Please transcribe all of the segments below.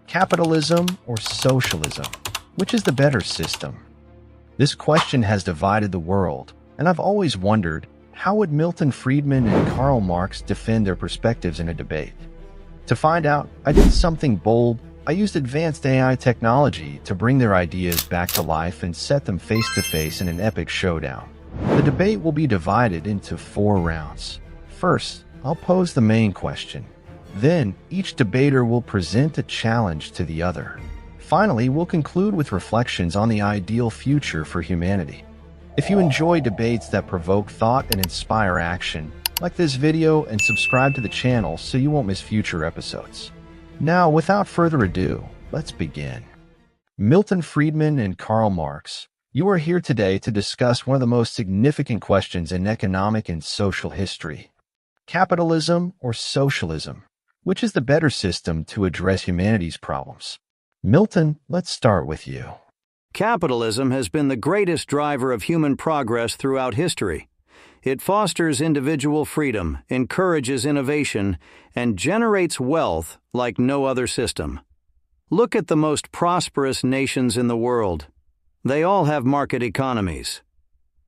Capitalism or socialism? Which is the better system? This question has divided the world, and I've always wondered, how would Milton Friedman and Karl Marx defend their perspectives in a debate? To find out, I did something bold. I used advanced AI technology to bring their ideas back to life and set them face to face in an epic showdown. The debate will be divided into 4 rounds. First, I'll pose the main question. Then, each debater will present a challenge to the other. Finally, we'll conclude with reflections on the ideal future for humanity. If you enjoy debates that provoke thought and inspire action, like this video and subscribe to the channel so you won't miss future episodes. Now, without further ado, let's begin. Milton Friedman and Karl Marx, you are here today to discuss one of the most significant questions in economic and social history. Capitalism or socialism? Which is the better system to address humanity's problems? Milton, let's start with you. Capitalism has been the greatest driver of human progress throughout history. It fosters individual freedom, encourages innovation, and generates wealth like no other system. Look at the most prosperous nations in the world. They all have market economies.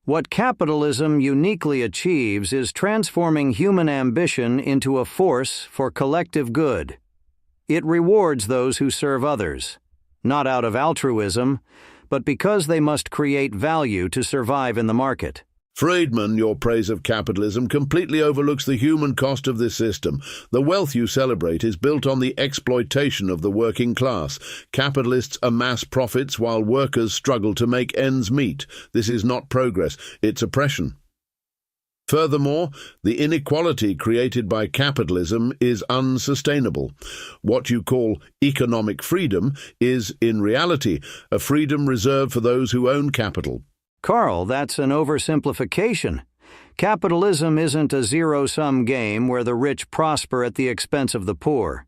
What capitalism uniquely achieves is transforming human ambition into a force for collective good. It rewards those who serve others, not out of altruism, but because they must create value to survive in the market. Friedman, your praise of capitalism completely overlooks the human cost of this system. The wealth you celebrate is built on the exploitation of the working class. Capitalists amass profits while workers struggle to make ends meet. This is not progress, it's oppression. Furthermore, the inequality created by capitalism is unsustainable. What you call economic freedom is, in reality, a freedom reserved for those who own capital. Karl, that's an oversimplification. Capitalism isn't a zero-sum game where the rich prosper at the expense of the poor.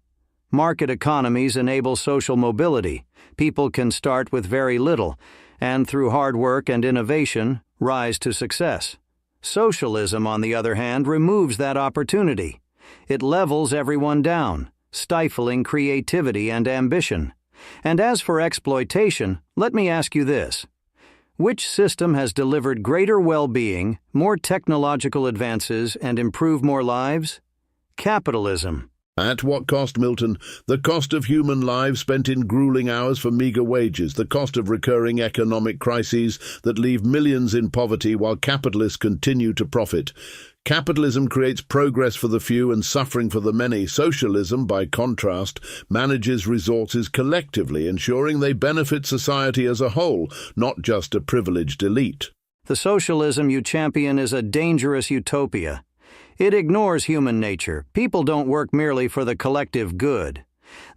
Market economies enable social mobility. People can start with very little, and through hard work and innovation, rise to success. Socialism, on the other hand, removes that opportunity. It levels everyone down, stifling creativity and ambition. And as for exploitation, let me ask you this. Which system has delivered greater well-being, more technological advances, and improved more lives? Capitalism. At what cost, Milton? The cost of human lives spent in grueling hours for meager wages, the cost of recurring economic crises that leave millions in poverty while capitalists continue to profit. Capitalism creates progress for the few and suffering for the many. Socialism, by contrast, manages resources collectively, ensuring they benefit society as a whole, not just a privileged elite. The socialism you champion is a dangerous utopia. It ignores human nature. People don't work merely for the collective good.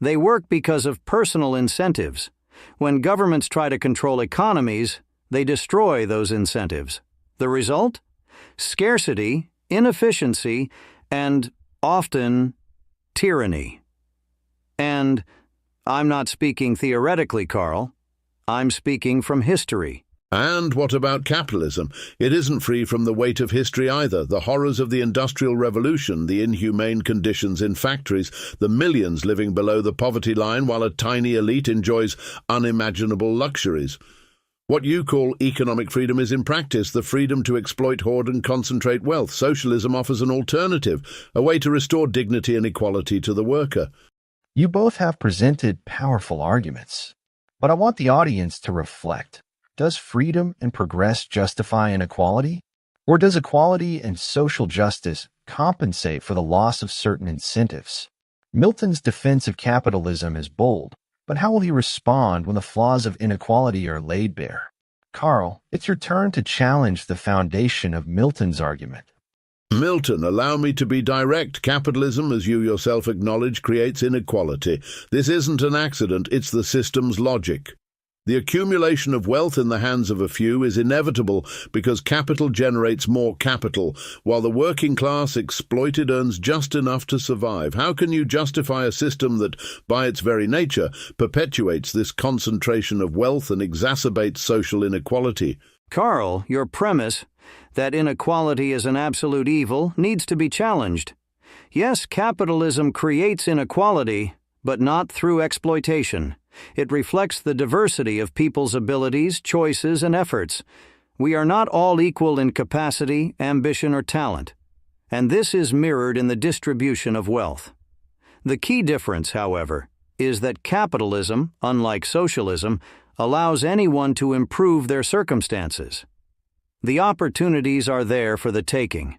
They work because of personal incentives. When governments try to control economies, they destroy those incentives. The result? Scarcity, inefficiency, and, often, tyranny. And I'm not speaking theoretically, Karl. I'm speaking from history. And what about capitalism? It isn't free from the weight of history either. The horrors of the Industrial Revolution, the inhumane conditions in factories, the millions living below the poverty line while a tiny elite enjoys unimaginable luxuries. What you call economic freedom is in practice the freedom to exploit, hoard and concentrate wealth. Socialism offers an alternative, a way to restore dignity and equality to the worker. You both have presented powerful arguments, but I want the audience to reflect. Does freedom and progress justify inequality? Or does equality and social justice compensate for the loss of certain incentives? Milton's defense of capitalism is bold, but how will he respond when the flaws of inequality are laid bare? Karl, it's your turn to challenge the foundation of Milton's argument. Milton, allow me to be direct. Capitalism, as you yourself acknowledge, creates inequality. This isn't an accident, it's the system's logic. The accumulation of wealth in the hands of a few is inevitable because capital generates more capital, while the working class exploited earns just enough to survive. How can you justify a system that, by its very nature, perpetuates this concentration of wealth and exacerbates social inequality? Karl, your premise that inequality is an absolute evil needs to be challenged. Yes, capitalism creates inequality, but not through exploitation. It reflects the diversity of people's abilities, choices, and efforts. We are not all equal in capacity, ambition, or talent, and this is mirrored in the distribution of wealth. The key difference, however, is that capitalism, unlike socialism, allows anyone to improve their circumstances. The opportunities are there for the taking.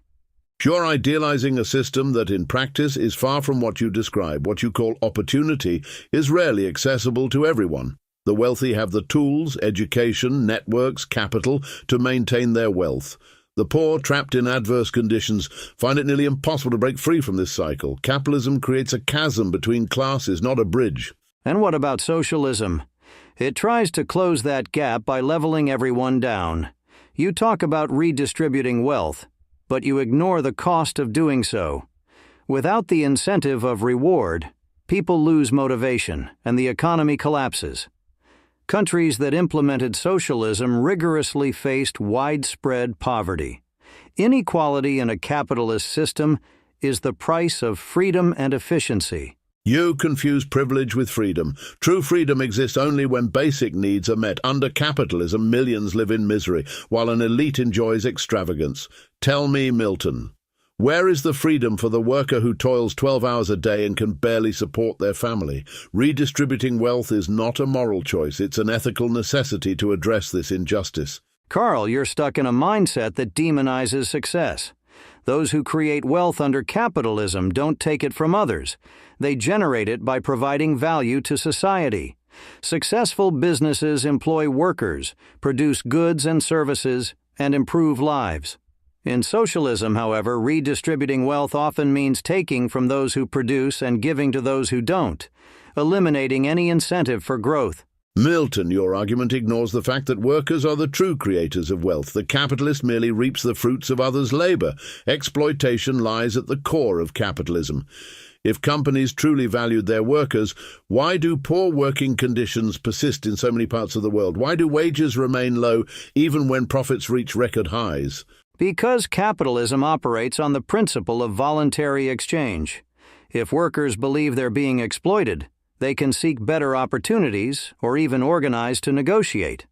You're idealizing a system that in practice is far from what you describe. What you call opportunity is rarely accessible to everyone. The wealthy have the tools, education, networks, capital to maintain their wealth. The poor, trapped in adverse conditions, find it nearly impossible to break free from this cycle. Capitalism creates a chasm between classes, not a bridge. And what about socialism? It tries to close that gap by leveling everyone down. You talk about redistributing wealth, but you ignore the cost of doing so. Without the incentive of reward, people lose motivation and the economy collapses. Countries that implemented socialism rigorously faced widespread poverty. Inequality in a capitalist system is the price of freedom and efficiency. You confuse privilege with freedom. True freedom exists only when basic needs are met. Under capitalism, millions live in misery, while an elite enjoys extravagance. Tell me, Milton, where is the freedom for the worker who toils 12 hours a day and can barely support their family? Redistributing wealth is not a moral choice. It's an ethical necessity to address this injustice. Karl, you're stuck in a mindset that demonizes success. Those who create wealth under capitalism don't take it from others. They generate it by providing value to society. Successful businesses employ workers, produce goods and services, and improve lives. In socialism, however, redistributing wealth often means taking from those who produce and giving to those who don't, eliminating any incentive for growth. Milton, your argument ignores the fact that workers are the true creators of wealth. The capitalist merely reaps the fruits of others' labor. Exploitation lies at the core of capitalism. If companies truly valued their workers, why do poor working conditions persist in so many parts of the world? Why do wages remain low even when profits reach record highs? Because capitalism operates on the principle of voluntary exchange. If workers believe they're being exploited, they can seek better opportunities or even organize to negotiate.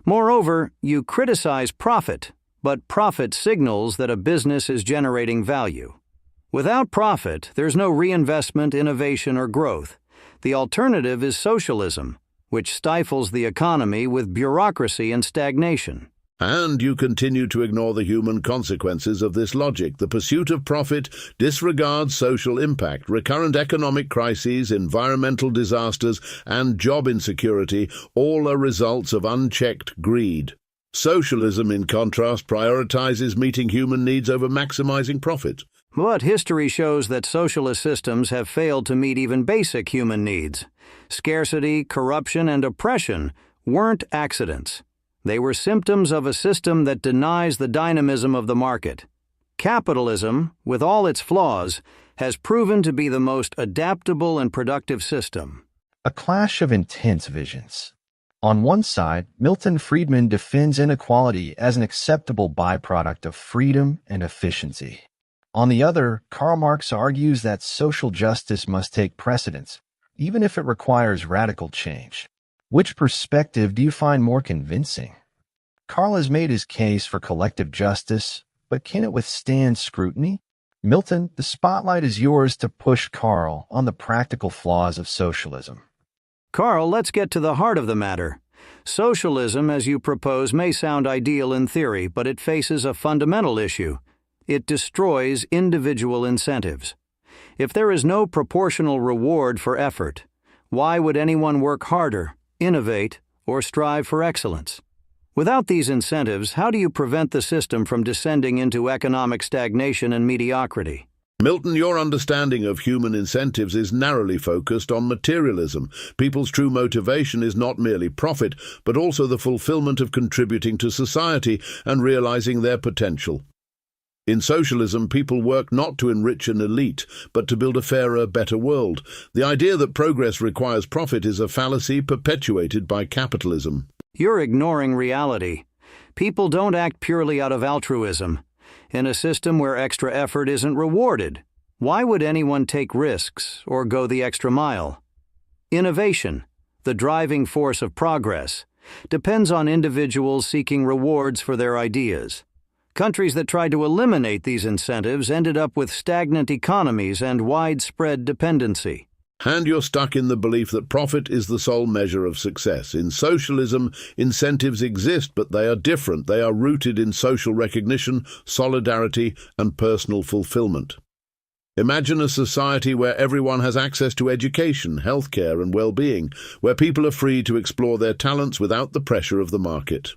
Moreover, you criticize profit, but profit signals that a business is generating value. Without profit, there's no reinvestment, innovation, or growth. The alternative is socialism, which stifles the economy with bureaucracy and stagnation. And you continue to ignore the human consequences of this logic. The pursuit of profit disregards social impact. Recurrent economic crises, environmental disasters, and job insecurity all are results of unchecked greed. Socialism, in contrast, prioritizes meeting human needs over maximizing profit. But history shows that socialist systems have failed to meet even basic human needs. Scarcity, corruption, and oppression weren't accidents. They were symptoms of a system that denies the dynamism of the market. Capitalism, with all its flaws, has proven to be the most adaptable and productive system. A clash of intense visions. On one side, Milton Friedman defends inequality as an acceptable byproduct of freedom and efficiency. On the other, Karl Marx argues that social justice must take precedence, even if it requires radical change. Which perspective do you find more convincing? Karl has made his case for collective justice, but can it withstand scrutiny? Milton, the spotlight is yours to push Karl on the practical flaws of socialism. Karl, let's get to the heart of the matter. Socialism, as you propose, may sound ideal in theory, but it faces a fundamental issue. It destroys individual incentives. If there is no proportional reward for effort, why would anyone work harder, innovate, or strive for excellence? Without these incentives, how do you prevent the system from descending into economic stagnation and mediocrity? Milton, your understanding of human incentives is narrowly focused on materialism. People's true motivation is not merely profit, but also the fulfillment of contributing to society and realizing their potential. In socialism, people work not to enrich an elite, but to build a fairer, better world. The idea that progress requires profit is a fallacy perpetuated by capitalism. You're ignoring reality. People don't act purely out of altruism. In a system where extra effort isn't rewarded, why would anyone take risks or go the extra mile? Innovation, the driving force of progress, depends on individuals seeking rewards for their ideas. Countries that tried to eliminate these incentives ended up with stagnant economies and widespread dependency. And you're stuck in the belief that profit is the sole measure of success. In socialism, incentives exist, but they are different. They are rooted in social recognition, solidarity, and personal fulfillment. Imagine a society where everyone has access to education, healthcare, and well-being, where people are free to explore their talents without the pressure of the market.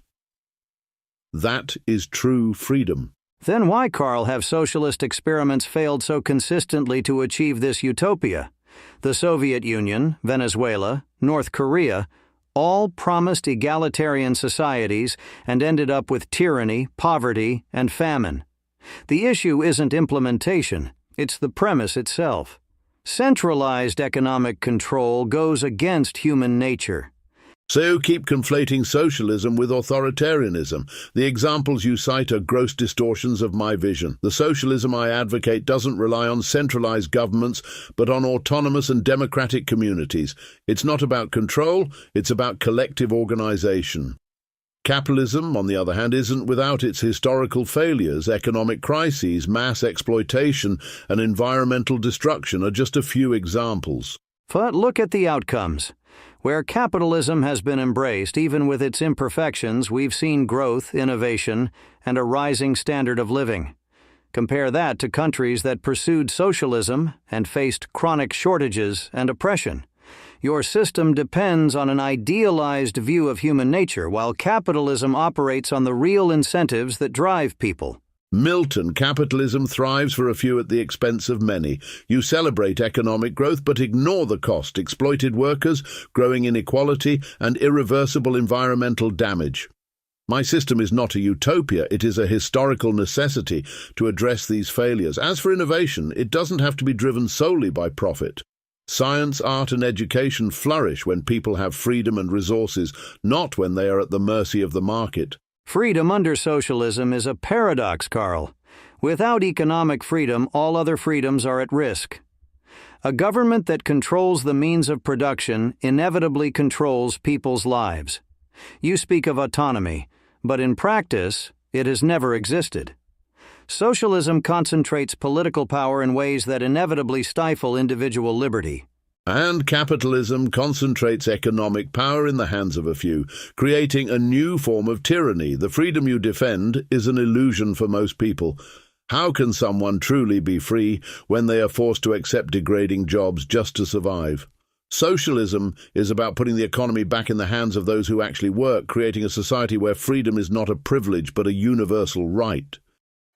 That is true freedom. Then why, Karl, have socialist experiments failed so consistently to achieve this utopia? The Soviet Union, Venezuela, North Korea, all promised egalitarian societies and ended up with tyranny, poverty, and famine. The issue isn't implementation, it's the premise itself. Centralized economic control goes against human nature. So keep conflating socialism with authoritarianism. The examples you cite are gross distortions of my vision. The socialism I advocate doesn't rely on centralized governments, but on autonomous and democratic communities. It's not about control, it's about collective organization. Capitalism, on the other hand, isn't without its historical failures. Economic crises, mass exploitation, and environmental destruction are just a few examples. But look at the outcomes. Where capitalism has been embraced, even with its imperfections, we've seen growth, innovation, and a rising standard of living. Compare that to countries that pursued socialism and faced chronic shortages and oppression. Your system depends on an idealized view of human nature, while capitalism operates on the real incentives that drive people. Milton, capitalism thrives for a few at the expense of many. You celebrate economic growth but ignore the cost, exploited workers, growing inequality, and irreversible environmental damage. My system is not a utopia, it is a historical necessity to address these failures. As for innovation, it doesn't have to be driven solely by profit. Science, art, and education flourish when people have freedom and resources, not when they are at the mercy of the market. Freedom under socialism is a paradox, Karl. Without economic freedom, all other freedoms are at risk. A government that controls the means of production inevitably controls people's lives. You speak of autonomy, but in practice, it has never existed. Socialism concentrates political power in ways that inevitably stifle individual liberty. And capitalism concentrates economic power in the hands of a few, creating a new form of tyranny. The freedom you defend is an illusion for most people. How can someone truly be free when they are forced to accept degrading jobs just to survive? Socialism is about putting the economy back in the hands of those who actually work, creating a society where freedom is not a privilege but a universal right.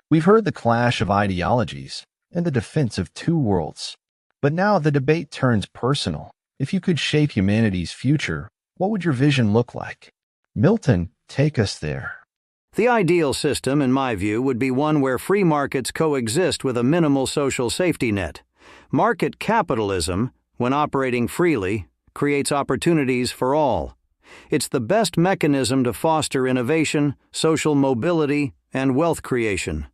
We've heard the clash of ideologies and the defense of two worlds. But now the debate turns personal. If you could shape humanity's future, what would your vision look like? Milton, take us there. The ideal system, in my view, would be one where free markets coexist with a minimal social safety net. Market capitalism, when operating freely, creates opportunities for all. It's the best mechanism to foster innovation, social mobility, and wealth creation.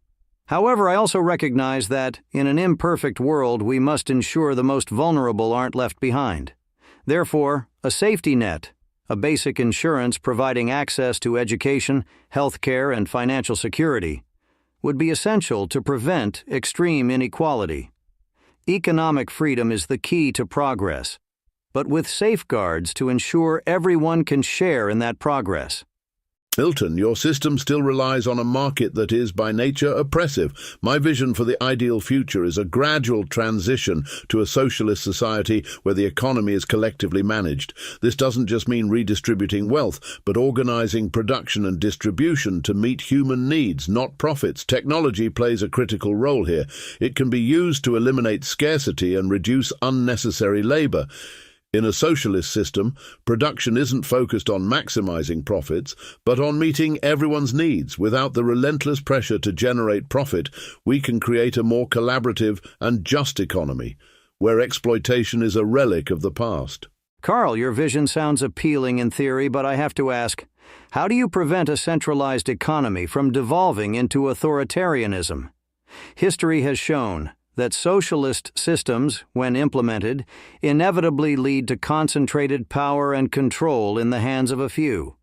However, I also recognize that, in an imperfect world, we must ensure the most vulnerable aren't left behind. Therefore, a safety net, a basic insurance providing access to education, health care, and financial security, would be essential to prevent extreme inequality. Economic freedom is the key to progress, but with safeguards to ensure everyone can share in that progress. Milton, your system still relies on a market that is, by nature, oppressive. My vision for the ideal future is a gradual transition to a socialist society where the economy is collectively managed. This doesn't just mean redistributing wealth, but organizing production and distribution to meet human needs, not profits. Technology plays a critical role here. It can be used to eliminate scarcity and reduce unnecessary labor. In a socialist system, production isn't focused on maximizing profits, but on meeting everyone's needs. Without the relentless pressure to generate profit, we can create a more collaborative and just economy, where exploitation is a relic of the past. Karl, your vision sounds appealing in theory, but I have to ask, how do you prevent a centralized economy from devolving into authoritarianism? History has shown that socialist systems, when implemented, inevitably lead to concentrated power and control in the hands of a few.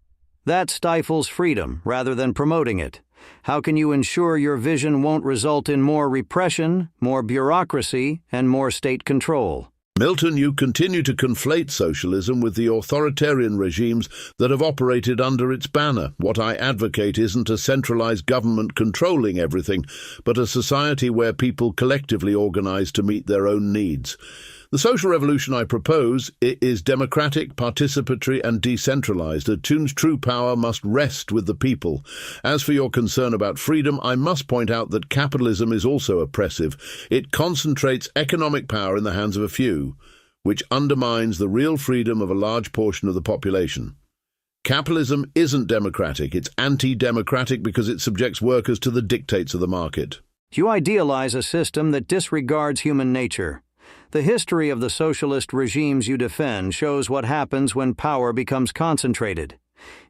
That stifles freedom rather than promoting it. How can you ensure your vision won't result in more repression, more bureaucracy, and more state control? Milton, you continue to conflate socialism with the authoritarian regimes that have operated under its banner. What I advocate isn't a centralized government controlling everything, but a society where people collectively organize to meet their own needs. The social revolution I propose is democratic, participatory, and decentralized. A tune's true power must rest with the people. As for your concern about freedom, I must point out that capitalism is also oppressive. It concentrates economic power in the hands of a few, which undermines the real freedom of a large portion of the population. Capitalism isn't democratic. It's anti-democratic because it subjects workers to the dictates of the market. You idealize a system that disregards human nature. The history of the socialist regimes you defend shows what happens when power becomes concentrated.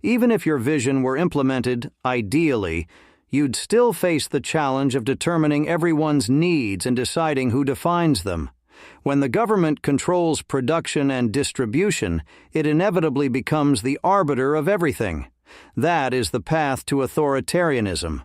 Even if your vision were implemented, ideally, you'd still face the challenge of determining everyone's needs and deciding who defines them. When the government controls production and distribution, it inevitably becomes the arbiter of everything. That is the path to authoritarianism.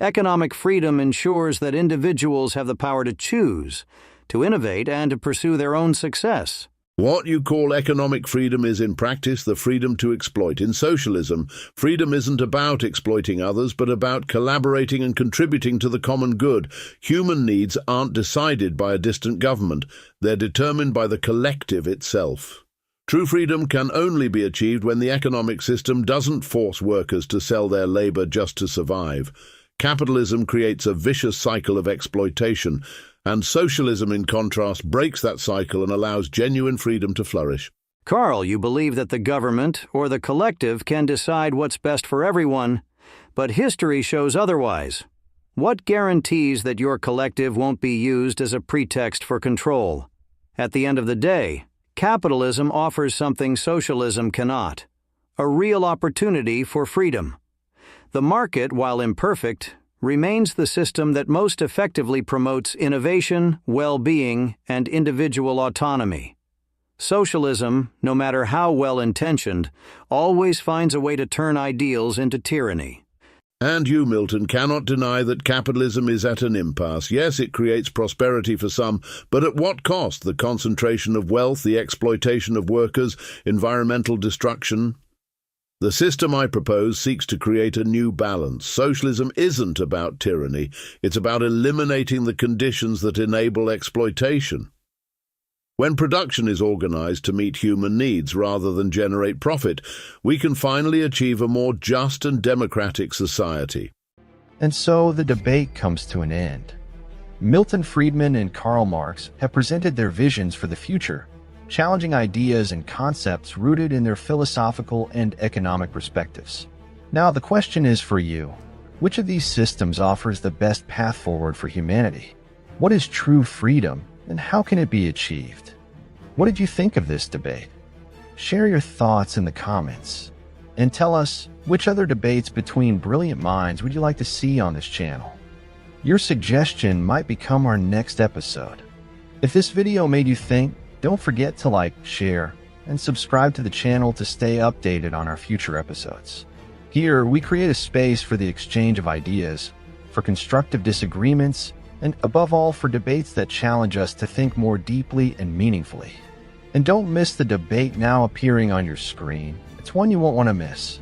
Economic freedom ensures that individuals have the power to choose, to innovate, and to pursue their own success. What you call economic freedom is in practice the freedom to exploit. In socialism, freedom isn't about exploiting others, but about collaborating and contributing to the common good. Human needs aren't decided by a distant government. They're determined by the collective itself. True freedom can only be achieved when the economic system doesn't force workers to sell their labor just to survive. Capitalism creates a vicious cycle of exploitation, and socialism, in contrast, breaks that cycle and allows genuine freedom to flourish. Karl, you believe that the government or the collective can decide what's best for everyone, but history shows otherwise. What guarantees that your collective won't be used as a pretext for control? At the end of the day, capitalism offers something socialism cannot: a real opportunity for freedom. The market, while imperfect, remains the system that most effectively promotes innovation, well-being, and individual autonomy. Socialism, no matter how well-intentioned, always finds a way to turn ideals into tyranny. And you, Milton, cannot deny that capitalism is at an impasse. Yes, it creates prosperity for some, but at what cost? The concentration of wealth, the exploitation of workers, environmental destruction. The system I propose seeks to create a new balance. Socialism isn't about tyranny. It's about eliminating the conditions that enable exploitation. When production is organized to meet human needs rather than generate profit, we can finally achieve a more just and democratic society. And so the debate comes to an end. Milton Friedman and Karl Marx have presented their visions for the future, challenging ideas and concepts rooted in their philosophical and economic perspectives. Now the question is for you: which of these systems offers the best path forward for humanity? What is true freedom, and how can it be achieved? What did you think of this debate? Share your thoughts in the comments, and tell us which other debates between brilliant minds would you like to see on this channel. Your suggestion might become our next episode. If this video made you think, don't forget to like, share, and subscribe to the channel to stay updated on our future episodes. Here, we create a space for the exchange of ideas, for constructive disagreements, and above all, for debates that challenge us to think more deeply and meaningfully. And don't miss the debate now appearing on your screen. It's one you won't want to miss.